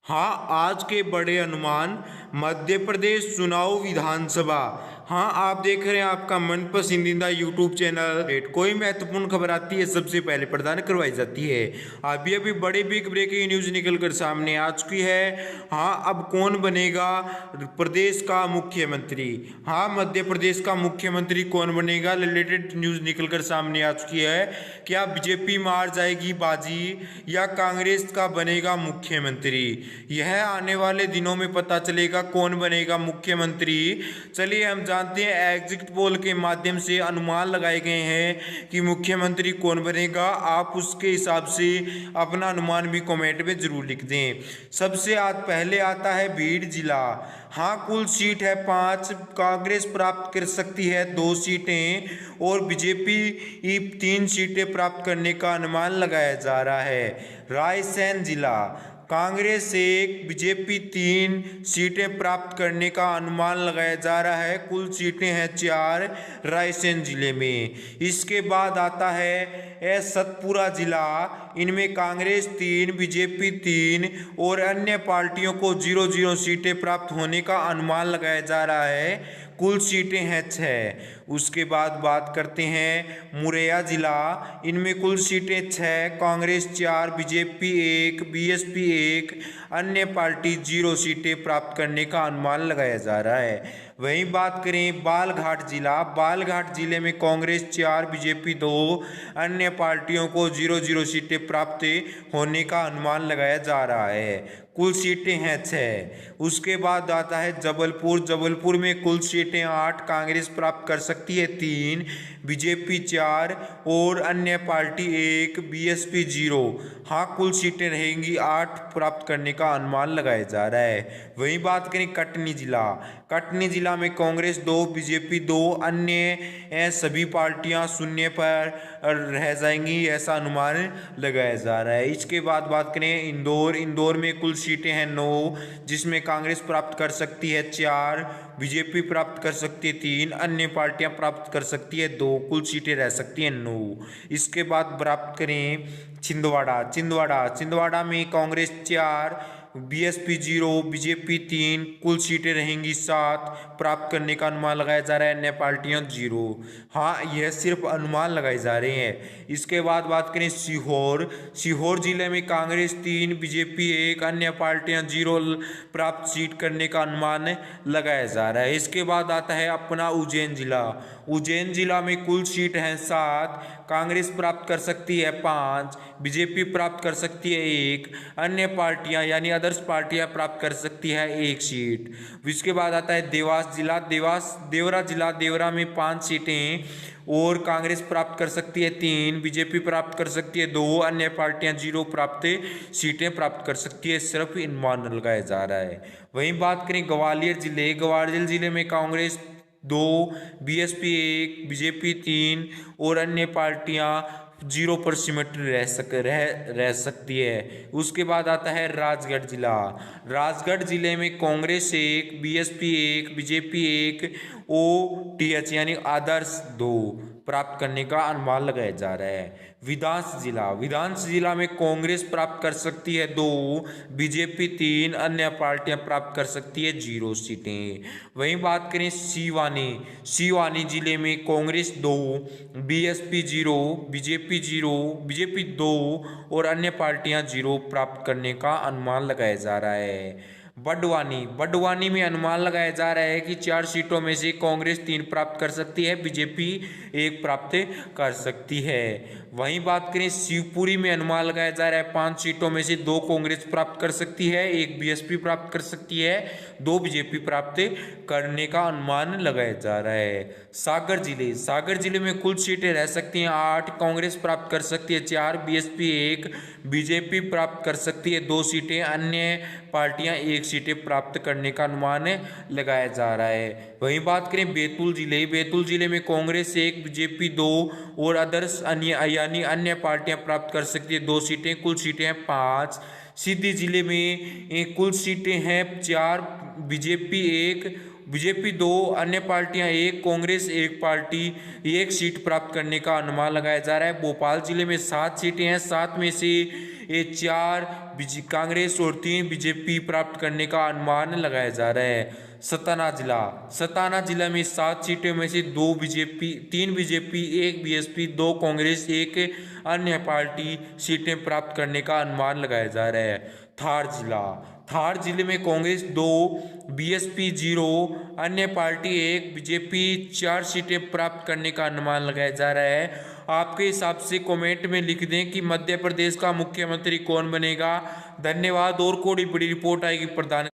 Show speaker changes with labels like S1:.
S1: हाँ, आज के बड़े अनुमान। मध्य प्रदेश चुनाव विधानसभा। हाँ, आप देख रहे हैं आपका मन पसंदीदा यूट्यूब चैनल। कोई महत्वपूर्ण खबर आती है सबसे पहले प्रदान करवाई जाती है। अभी अभी बड़ी बिग ब्रेकिंग न्यूज निकलकर सामने आ चुकी है। हाँ, अब कौन बनेगा प्रदेश का मुख्यमंत्री। हाँ, मध्य प्रदेश का मुख्यमंत्री कौन बनेगा, रिलेटेड न्यूज निकलकर सामने आ चुकी है। क्या बीजेपी मार जाएगी बाजी या कांग्रेस का बनेगा मुख्यमंत्री, यह आने वाले दिनों में पता चलेगा कौन बनेगा मुख्यमंत्री। चलिए हम जानते हैं, एग्जिट पोल के माध्यम से अनुमान लगाए गए हैं कि मुख्यमंत्री कौन बनेगा। आप उसके हिसाब से अपना अनुमान भी कमेंट में जरूर लिख दें। सबसे आज पहले आता है भीड़ जिला। हाँ, कुल सीट है 5, कांग्रेस प्राप्त कर सकती है 2 सीटें और बीजेपी 3 सीटें प्राप्त करने का अनुमान लगाया जा रहा है। रायसेन जिला, कांग्रेस 1, बीजेपी 3 सीटें प्राप्त करने का अनुमान लगाया जा रहा है। कुल सीटें हैं 4 रायसेन जिले में। इसके बाद आता है सतपुरा जिला। इनमें कांग्रेस 3, बीजेपी 3 और अन्य पार्टियों को 0-0 सीटें प्राप्त होने का अनुमान लगाया जा रहा है। कुल सीटें हैं 6। उसके बाद बात करते हैं मुरैया जिला। इनमें कुल सीटें 6, कांग्रेस 4, बीजेपी 1, बीएसपी 1, अन्य पार्टी 0 सीटें प्राप्त करने का अनुमान लगाया जा रहा है। वहीं बात करें बालघाट जिला। बालघाट जिले में कांग्रेस 4, बीजेपी 2, अन्य पार्टियों को 0-0 सीटें प्राप्त होने का अनुमान लगाया जा रहा है। कुल सीटें हैं 6। उसके बाद आता है जबलपुर। जबलपुर में कुल सीटें 8, कांग्रेस प्राप्त कर सकती है 3, बीजेपी 4 और अन्य पार्टी 1, बीएसपी 0। हाँ, कुल सीटें रहेंगी 8 प्राप्त करने का अनुमान लगाया जा रहा है। वहीं बात करें कटनी जिला। कटनी जिला में कांग्रेस 2, बीजेपी 2, अन्य सभी पार्टियां शून्य पर रह जाएंगी, ऐसा अनुमान लगाया जा रहा है। इसके बाद बात करें इंदौर। इंदौर में कुल सीटें हैं 9, जिसमें कांग्रेस प्राप्त कर सकती है 4, बीजेपी प्राप्त कर सकती है 3, अन्य पार्टियां प्राप्त कर सकती है 2, कुल सीटें रह सकती हैं 9। इसके बाद प्राप्त करें छिंदवाड़ा। छिंदवाड़ा में कांग्रेस 4, बीएसपी 0, बीजेपी 3, कुल सीटें रहेंगी 7, प्राप्त करने का अनुमान लगाया जा रहा है, अन्य पार्टियां 0। हाँ, यह सिर्फ अनुमान लगाए जा रहे हैं। इसके बाद बात करें सीहोर। सीहोर जिले में कांग्रेस 3, बीजेपी 1, अन्य पार्टियां 0 प्राप्त सीट करने का अनुमान लगाया जा रहा है। इसके बाद आता है अपना उज्जैन जिला। उज्जैन जिला में कुल सीट हैं 7, कांग्रेस प्राप्त कर सकती है 5, बीजेपी प्राप्त कर सकती है 1, अन्य पार्टियां यानी अदर्स पार्टियां प्राप्त कर सकती है 1 सीट। इसके बाद आता है देवास जिला। देवरा जिला। देवरा में 5 सीटें और कांग्रेस प्राप्त कर सकती है 3, बीजेपी प्राप्त कर सकती है 2, अन्य पार्टियां 0 प्राप्त सीटें प्राप्त कर सकती है, सिर्फ अनुमान लगाया जा रहा है। वहीं बात करें ग्वालियर जिले। ग्वालियर जिले में कांग्रेस 2, बीएसपी 1, बीजेपी 3 और अन्य पार्टियां 0 पर सिमट रह सकती है। उसके बाद आता है राजगढ़ जिला। राजगढ़ जिले में कांग्रेस 1, बीएसपी 1, बीजेपी 1, ओटीएच यानी आदर्श 2 प्राप्त करने का अनुमान लगाया जा रहा है। विधांस जिला। विधांस जिला में कांग्रेस प्राप्त कर सकती है 2, बीजेपी 3, अन्य पार्टियां प्राप्त कर सकती है 0 सीटें। वहीं बात करें सीवानी। सीवानी जिले में कांग्रेस 2, बीएसपी 0, बीजेपी 0, बीजेपी 2 और अन्य पार्टियां 0 प्राप्त करने का अनुमान लगाया जा रहा है। बड़वानी में अनुमान लगाया जा रहा है कि 4 सीटों में से कांग्रेस 3 प्राप्त कर सकती है, बीजेपी 1 प्राप्त कर सकती है। वहीं बात करें शिवपुरी में अनुमान लगाया जा रहा है 5 सीटों में से 2 कांग्रेस प्राप्त कर सकती है, 1 बीएसपी प्राप्त कर सकती है, 2 बीजेपी प्राप्त करने का अनुमान लगाया जा रहा है। सागर जिले में कुल सीटें रह सकती हैं 8, कांग्रेस प्राप्त कर सकती है 4, बीएसपी 1, बीजेपी प्राप्त कर सकती है 2 सीटें, अन्य पार्टियां 1 सीटें प्राप्त करने का अनुमान लगाया जा रहा है। वहीं बात करें बैतूल जिले में कांग्रेस 1, बीजेपी 2 और अदर्स यानी अन्य पार्टियां प्राप्त कर सकती है 2 सीटें, कुल सीटें हैं 5। सीधी जिले में कुल सीटें हैं 4, बीजेपी 1 बीजेपी 2, अन्य पार्टियां 1, कांग्रेस 1 पार्टी 1 सीट प्राप्त करने का अनुमान लगाया जा रहा है। भोपाल जिले में 7 सीटें हैं, 7 में से ये 4 कांग्रेस और 3 बीजेपी प्राप्त करने का अनुमान लगाया जा रहा है। सताना जिला में 7 सीटों में से 2 बीजेपी, 3 बीजेपी, 1 बीएसपी, 2 कांग्रेस, 1 अन्य पार्टी सीटें प्राप्त करने का अनुमान लगाया जा रहा है। थार जिले में कांग्रेस 2, बीएसपी 0, अन्य पार्टी 1, बीजेपी 4 सीटें प्राप्त करने का अनुमान लगाया जा रहा है। आपके हिसाब से कमेंट में लिख दें कि मध्य प्रदेश का मुख्यमंत्री कौन बनेगा। धन्यवाद। और कोई बड़ी रिपोर्ट आएगी प्रधान